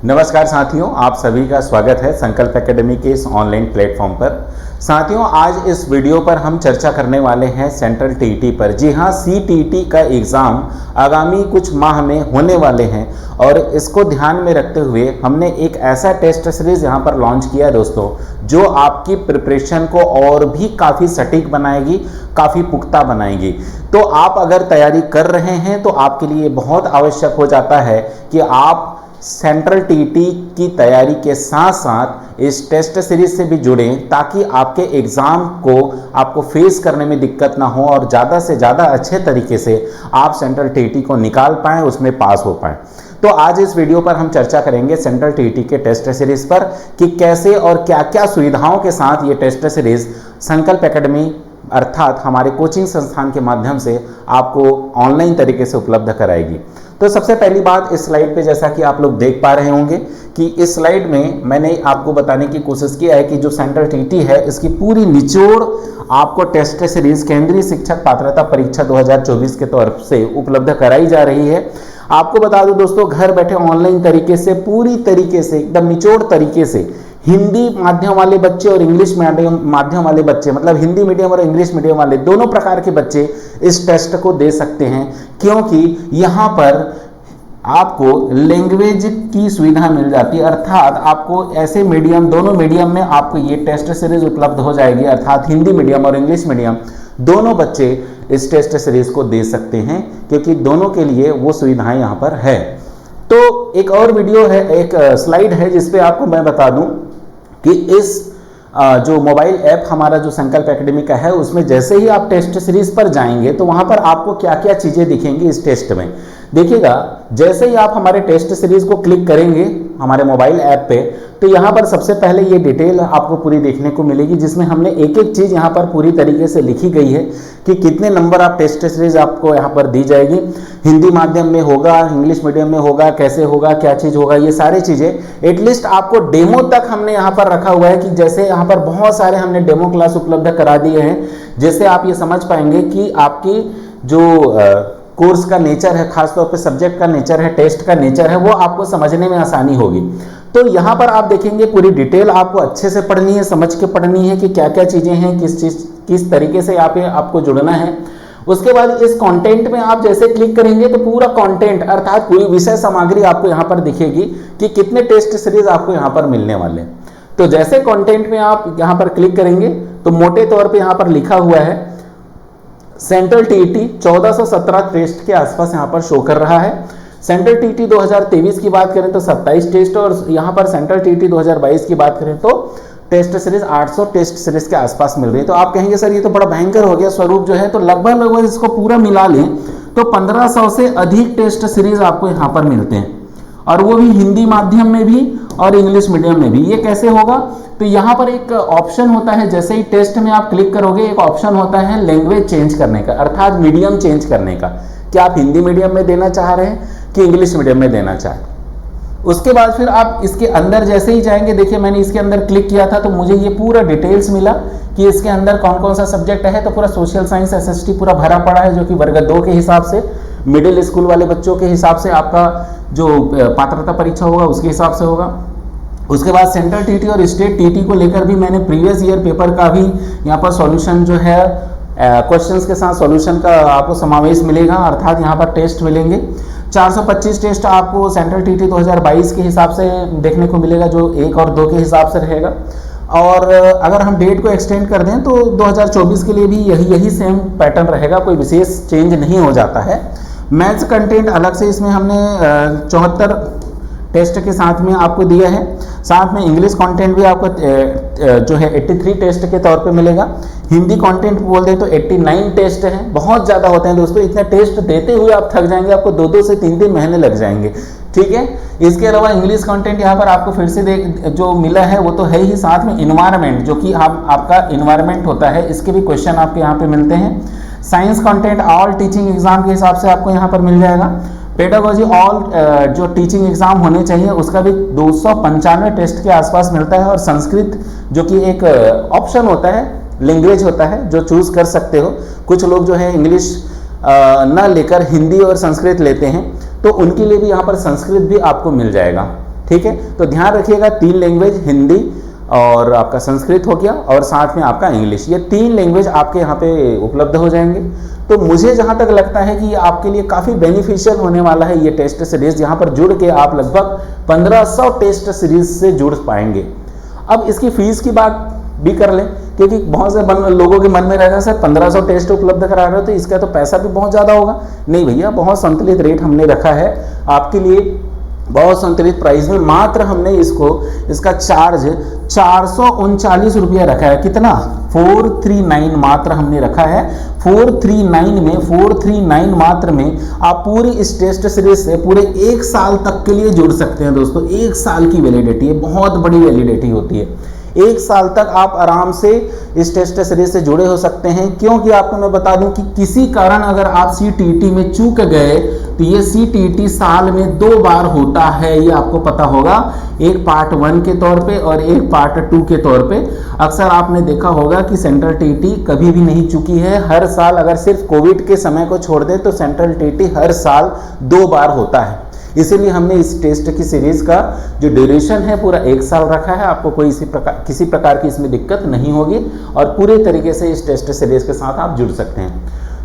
नमस्कार साथियों, आप सभी का स्वागत है संकल्प एकेडमी के इस ऑनलाइन प्लेटफॉर्म पर। साथियों, आज इस वीडियो पर हम चर्चा करने वाले हैं सेंट्रल टीईटी पर। जी हाँ, सीटीईटी का एग्ज़ाम आगामी कुछ माह में होने वाले हैं और इसको ध्यान में रखते हुए हमने एक ऐसा टेस्ट सीरीज यहाँ पर लॉन्च किया है दोस्तों, जो आपकी प्रिपरेशन को और भी काफ़ी सटीक बनाएगी, काफ़ी पुख्ता बनाएगी। तो आप अगर तैयारी कर रहे हैं तो आपके लिए बहुत आवश्यक हो जाता है कि आप सेंट्रल टीईटी की तैयारी के साथ साथ इस टेस्ट सीरीज से भी जुड़ें, ताकि आपके एग्ज़ाम को आपको फेस करने में दिक्कत ना हो और ज़्यादा से ज़्यादा अच्छे तरीके से आप सेंट्रल टीईटी को निकाल पाएँ, उसमें पास हो पाएँ। तो आज इस वीडियो पर हम चर्चा करेंगे सेंट्रल टीईटी के टेस्ट सीरीज पर कि कैसे और क्या क्या सुविधाओं के साथ ये टेस्ट सीरीज संकल्प एकेडमी अर्थात हमारे कोचिंग संस्थान के माध्यम से आपको ऑनलाइन तरीके से उपलब्ध कराएगी। तो सबसे पहली बात, इस स्लाइड पे जैसा कि आप लोग देख पा रहे होंगे कि इस स्लाइड में मैंने आपको बताने की कोशिश की है कि जो सेंट्रल टीईटी है, इसकी पूरी निचोड़ आपको टेस्ट सीरीज केंद्रीय शिक्षक पात्रता परीक्षा 2024 के तरफ से उपलब्ध कराई जा रही है। आपको बता दूं दोस्तों, घर बैठे ऑनलाइन तरीके से पूरी तरीके से एकदम निचोड़ तरीके से हिंदी माध्यम वाले बच्चे और इंग्लिश माध्यम वाले बच्चे, मतलब हिंदी मीडियम और इंग्लिश मीडियम वाले दोनों प्रकार के बच्चे इस टेस्ट को दे सकते हैं, क्योंकि यहाँ पर आपको लैंग्वेज की सुविधा मिल जाती है। अर्थात आपको ऐसे मीडियम, दोनों मीडियम में आपको ये टेस्ट सीरीज उपलब्ध हो जाएगी, अर्थात हिंदी मीडियम और इंग्लिश मीडियम दोनों बच्चे इस टेस्ट सीरीज को दे सकते हैं, क्योंकि दोनों के लिए वो सुविधाएं यहाँ पर है। तो एक और वीडियो है, एक स्लाइड है जिसपे आपको मैं बता दूं कि इस जो मोबाइल ऐप हमारा जो संकल्प एकेडमी का है, उसमें जैसे ही आप टेस्ट सीरीज पर जाएंगे तो वहां पर आपको क्या क्या चीजें दिखेंगी इस टेस्ट में। देखिएगा, जैसे ही आप हमारे टेस्ट सीरीज को क्लिक करेंगे हमारे मोबाइल ऐप पे, तो यहाँ पर सबसे पहले ये डिटेल आपको पूरी देखने को मिलेगी, जिसमें हमने एक एक चीज़ यहाँ पर पूरी तरीके से लिखी गई है कि कितने नंबर आप टेस्ट सीरीज आपको यहाँ पर दी जाएगी, हिंदी माध्यम में होगा, इंग्लिश मीडियम में होगा, कैसे होगा, क्या चीज़ होगा, ये सारी चीज़ें एटलीस्ट आपको डेमो तक हमने यहाँ पर रखा हुआ है कि जैसे यहाँ पर बहुत सारे हमने डेमो क्लास उपलब्ध करा दिए हैं, जिससे आप ये समझ पाएंगे कि आपकी जो कोर्स का नेचर है, खासतौर पे सब्जेक्ट का नेचर है, टेस्ट का नेचर है, वो आपको समझने में आसानी होगी। तो यहाँ पर आप देखेंगे पूरी डिटेल आपको अच्छे से पढ़नी है, समझ के पढ़नी है कि क्या क्या चीज़ें हैं, किस तरीके से आपको जुड़ना है। उसके बाद इस कंटेंट में आप जैसे क्लिक करेंगे तो पूरा कंटेंट अर्थात पूरी विषय सामग्री आपको यहाँ पर दिखेगी कि कितने टेस्ट सीरीज आपको यहाँ पर मिलने वाले। तो जैसे कंटेंट में आप यहाँ पर क्लिक करेंगे तो मोटे तौर पर यहाँ पर लिखा हुआ है सेंट्रल टीईटी 1417 टेस्ट के आसपास यहाँ पर शो कर रहा है। सेंट्रल टीईटी 2023 की बात करें तो 27 टेस्ट, और यहाँ पर सेंट्रल टीईटी 2022 की बात करें तो टेस्ट सीरीज 800 टेस्ट सीरीज के आसपास मिल रही है। तो आप कहेंगे सर ये तो बड़ा भयंकर हो गया स्वरूप जो है, तो लगभग इसको पूरा मिला लें तो 1500 से अधिक टेस्ट सीरीज आपको यहाँ पर मिलते हैं, और वो भी हिंदी माध्यम में भी और इंग्लिश मीडियम में भी। ये कैसे होगा? तो यहाँ पर एक ऑप्शन होता है, जैसे ही टेस्ट में आप क्लिक करोगे एक ऑप्शन होता है लैंग्वेज चेंज करने का, अर्थात मीडियम चेंज करने का, कि आप हिंदी मीडियम में देना चाह रहे हैं कि इंग्लिश मीडियम में देना चाह रहे हैं। उसके बाद फिर आप इसके अंदर जैसे ही जाएंगे, देखिए मैंने इसके अंदर क्लिक किया था तो मुझे ये पूरा डिटेल्स मिला कि इसके अंदर कौन कौन सा सब्जेक्ट है। तो पूरा सोशल साइंस SST पूरा भरा पड़ा है, जो कि वर्ग 2 के हिसाब से, मिडिल स्कूल वाले बच्चों के हिसाब से आपका जो पात्रता परीक्षा होगा उसके हिसाब से होगा। उसके बाद सेंट्रल टीईटी और स्टेट टीईटी को लेकर भी मैंने प्रीवियस ईयर पेपर का भी यहाँ पर सॉल्यूशन जो है क्वेश्चंस के साथ सॉल्यूशन का आपको समावेश मिलेगा, अर्थात यहाँ पर टेस्ट मिलेंगे। 425 टेस्ट आपको सेंट्रल टीईटी 2022 के हिसाब से देखने को मिलेगा, जो 1 और 2 के हिसाब से रहेगा। और अगर हम डेट को एक्सटेंड कर दें तो 2024 के लिए भी यही सेम पैटर्न रहेगा, कोई विशेष चेंज नहीं हो जाता है। मैथ्स कंटेंट अलग से इसमें हमने 74 टेस्ट के साथ में आपको दिया है। साथ में इंग्लिश कंटेंट भी आपको जो है 83 टेस्ट के तौर पे मिलेगा। हिंदी कंटेंट बोल दें तो 89 टेस्ट हैं, बहुत ज़्यादा होते हैं दोस्तों। इतने टेस्ट देते हुए आप थक जाएंगे, आपको 2 से 3 महीने लग जाएंगे, ठीक है। इसके अलावा इंग्लिश कंटेंट यहाँ पर आपको फिर से जो मिला है वो तो है ही, साथ में इन्वायरमेंट जो कि आपका इन्वायरमेंट होता है, इसके भी क्वेश्चन आपके यहाँ पे मिलते हैं। Science content all teaching exam के हिसाब से आपको यहाँ पर मिल जाएगा। पेडागोजी ऑल जो टीचिंग एग्जाम होने चाहिए उसका भी 295 टेस्ट के आसपास मिलता है। और संस्कृत जो कि एक ऑप्शन होता है, लैंग्वेज होता है जो चूज कर सकते हो। कुछ लोग जो है इंग्लिश न लेकर हिंदी और संस्कृत लेते हैं, तो उनके लिए भी यहाँ पर संस्कृत भी आपको मिल जाएगा, ठीक है। तो ध्यान रखिएगा 3 लैंग्वेज, हिंदी और आपका संस्कृत हो गया और साथ में आपका इंग्लिश, ये 3 लैंग्वेज आपके यहाँ पे उपलब्ध हो जाएंगे। तो मुझे जहाँ तक लगता है कि ये आपके लिए काफ़ी बेनिफिशियल होने वाला है ये टेस्ट सीरीज। यहाँ पर जुड़ के आप लगभग 1500 टेस्ट सीरीज से जुड़ पाएंगे। अब इसकी फीस की बात भी कर लें, क्योंकि बहुत से लोगों के मन में रहेगा सर 1500 टेस्ट उपलब्ध करा रहे हो तो इसका तो पैसा भी बहुत ज़्यादा होगा। नहीं भैया, बहुत संतुलित रेट हमने रखा है आपके लिए, बहुत संतुलित प्राइस में। मात्र हमने इसका चार्ज 439 रुपया रखा है। कितना? 439 मात्र हमने रखा है। 439 मात्र में आप पूरी इस टेस्ट सीरीज से पूरे 1 साल तक के लिए जुड़ सकते हैं दोस्तों। 1 साल की वैलिडिटी है, बहुत बड़ी वैलिडिटी होती है। 1 साल तक आप आराम से इस टेस्ट सीरीज से जुड़े हो सकते हैं। क्योंकि आपको मैं बता दूं कि किसी कारण अगर आप CTET में चूक गए तो ये CTET साल में 2 बार होता है, ये आपको पता होगा, एक पार्ट 1 के तौर पे और एक पार्ट 2 के तौर पे। अक्सर आपने देखा होगा कि सेंट्रल TET कभी भी नहीं चुकी है। हर साल, अगर सिर्फ कोविड के समय को छोड़ दे तो सेंट्रल TET हर साल 2 बार होता है। इसीलिए हमने इस टेस्ट की सीरीज का जो ड्यूरेशन है पूरा 1 साल रखा है। आपको कोई किसी प्रकार की इसमें दिक्कत नहीं होगी और पूरे तरीके से इस टेस्ट सीरीज के साथ आप जुड़ सकते हैं।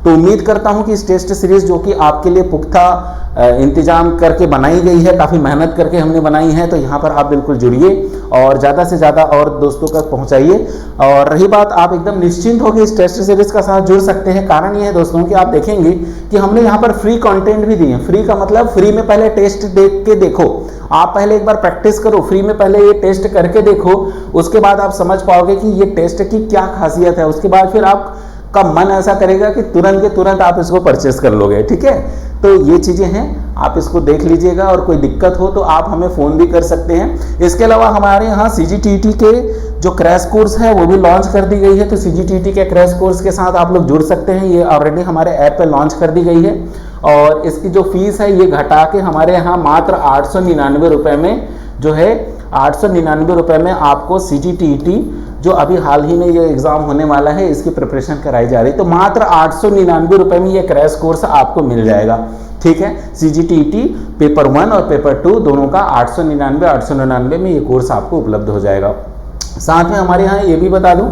तो उम्मीद करता हूं कि इस टेस्ट सीरीज जो कि आपके लिए पुख्ता इंतजाम करके बनाई गई है, काफ़ी मेहनत करके हमने बनाई है, तो यहाँ पर आप बिल्कुल जुड़िए और ज़्यादा से ज़्यादा और दोस्तों तक पहुँचाइए। और रही बात, आप एकदम निश्चिंत होकर इस टेस्ट सीरीज का साथ जुड़ सकते हैं। कारण ये है दोस्तों कि आप देखेंगे कि हमने यहाँ पर फ्री कंटेंट भी दिए। फ्री का मतलब फ्री में पहले टेस्ट देख के देखो, आप पहले एक बार प्रैक्टिस करो, फ्री में पहले ये टेस्ट करके देखो, उसके बाद आप समझ पाओगे कि ये टेस्ट की क्या खासियत है। उसके बाद फिर आपका मन ऐसा करेगा कि तुरंत के तुरंत आप इसको परचेस कर लोगे, ठीक है। तो ये चीज़ें हैं, आप इसको देख लीजिएगा और कोई दिक्कत हो तो आप हमें फ़ोन भी कर सकते हैं। इसके अलावा हमारे यहाँ CGTT के जो क्रैश कोर्स है वो भी लॉन्च कर दी गई है। तो CGTT के क्रैश कोर्स के साथ आप लोग जुड़ सकते हैं। ये ऑलरेडी हमारे ऐप पे लॉन्च कर दी गई है और इसकी जो फीस है ये घटा के हमारे यहाँ मात्र 899 रुपये में जो है 899 रुपये में आपको CGTT जो अभी हाल ही में ये एग्ज़ाम होने वाला है इसकी प्रिपरेशन कराई जा रही है। तो मात्र 899 रुपये में ये क्रैश कोर्स आपको मिल जाएगा, ठीक है। CGTT पेपर 1 और पेपर 2 दोनों का 899 में ये कोर्स आपको उपलब्ध हो जाएगा। साथ में हमारे यहाँ ये भी बता दूं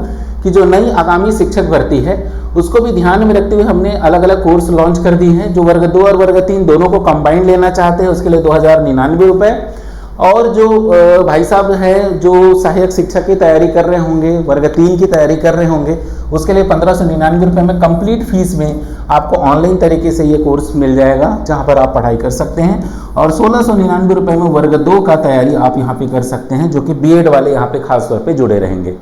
कि जो नई आगामी शिक्षक भर्ती है उसको भी ध्यान में रखते हुए हमने अलग अलग कोर्स लॉन्च कर दिए हैं। जो वर्ग 2 और वर्ग 3 दोनों को कंबाइंड लेना चाहते हैं उसके लिए 2099 रुपये, और जो भाई साहब हैं जो सहायक शिक्षक की तैयारी कर रहे होंगे, वर्ग 3 की तैयारी कर रहे होंगे, उसके लिए 1599 रुपये में कंप्लीट फीस में आपको ऑनलाइन तरीके से ये कोर्स मिल जाएगा जहां पर आप पढ़ाई कर सकते हैं। और 1699 रुपये में वर्ग 2 का तैयारी आप यहाँ पे कर सकते हैं, जो कि BEd वाले यहाँ पे खास तौर पे जुड़े रहेंगे,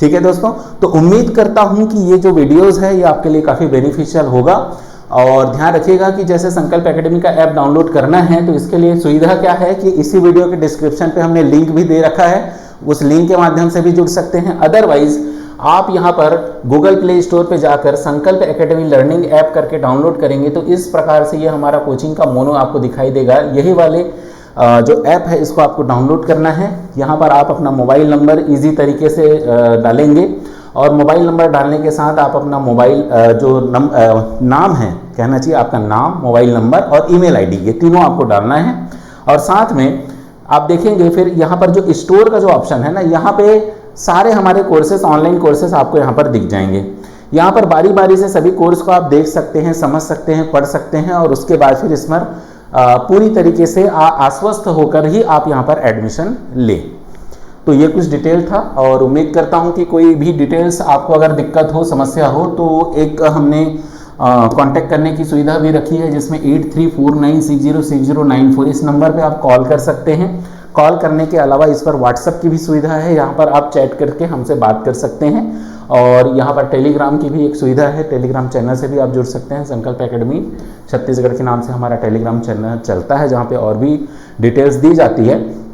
ठीक है दोस्तों। तो उम्मीद करता हूँ कि ये जो वीडियोज़ है ये आपके लिए काफ़ी बेनिफिशियल होगा। और ध्यान रखिएगा कि जैसे संकल्प एकेडमी का ऐप डाउनलोड करना है तो इसके लिए सुविधा क्या है कि इसी वीडियो के डिस्क्रिप्शन पे हमने लिंक भी दे रखा है, उस लिंक के माध्यम से भी जुड़ सकते हैं। अदरवाइज आप यहाँ पर गूगल प्ले स्टोर पे जाकर संकल्प एकेडमी लर्निंग ऐप करके डाउनलोड करेंगे तो इस प्रकार से ये हमारा कोचिंग का मोनो आपको दिखाई देगा। यही वाले जो ऐप है इसको आपको डाउनलोड करना है। यहाँ पर आप अपना मोबाइल नंबर ईजी तरीके से डालेंगे और मोबाइल नंबर डालने के साथ आप अपना मोबाइल जो नाम है, कहना चाहिए आपका नाम, मोबाइल नंबर और ईमेल आईडी, ये तीनों आपको डालना है। और साथ में आप देखेंगे फिर यहाँ पर जो स्टोर का जो ऑप्शन है ना, यहाँ पे सारे हमारे कोर्सेस, ऑनलाइन कोर्सेस आपको यहाँ पर दिख जाएंगे। यहाँ पर बारी बारी से सभी कोर्स को आप देख सकते हैं, समझ सकते हैं, पढ़ सकते हैं और उसके बाद फिर इसमें पूरी तरीके से आश्वस्त होकर ही आप यहाँ पर एडमिशन लें। तो ये कुछ डिटेल था और उम्मीद करता हूँ कि कोई भी डिटेल्स आपको अगर दिक्कत हो, समस्या हो तो एक हमने कांटेक्ट करने की सुविधा भी रखी है जिसमें 8349606094 इस नंबर पे आप कॉल कर सकते हैं। कॉल करने के अलावा इस पर व्हाट्सएप की भी सुविधा है, यहाँ पर आप चैट करके हमसे बात कर सकते हैं। और यहाँ पर टेलीग्राम की भी एक सुविधा है, टेलीग्राम चैनल से भी आप जुड़ सकते हैं। संकल्प एकेडमी छत्तीसगढ़ के नाम से हमारा टेलीग्राम चैनल चलता है जहाँ पे और भी डिटेल्स दी जाती है।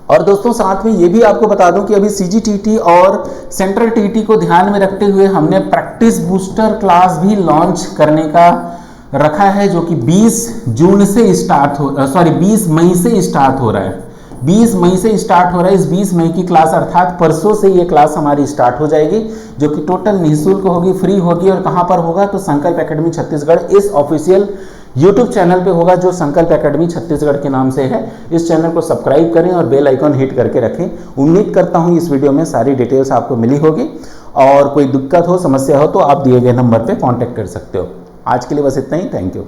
और दोस्तों साथ में ये भी आपको बता दूं कि अभी CGTT और सेंट्रल TET को ध्यान में रखते हुए हमने प्रैक्टिस बूस्टर क्लास भी लॉन्च करने का रखा है, जो कि 20 मई से स्टार्ट हो रहा है। 20 मई से स्टार्ट हो रहा है। इस 20 मई की क्लास अर्थात परसों से ये क्लास हमारी स्टार्ट हो जाएगी, जो कि टोटल निःशुल्क होगी, फ्री होगी। और कहाँ पर होगा तो संकल्प एकेडमी छत्तीसगढ़ इस ऑफिशियल यूट्यूब चैनल पे होगा जो संकल्प एकेडमी छत्तीसगढ़ के नाम से है। इस चैनल को सब्सक्राइब करें और बेल आइकॉन हिट करके रखें। उम्मीद करता हूँ इस वीडियो में सारी डिटेल्स आपको मिली होगी, और कोई दिक्कत हो, समस्या हो तो आप दिए गए नंबर पे कांटेक्ट कर सकते हो। आज के लिए बस इतना ही। Thank you.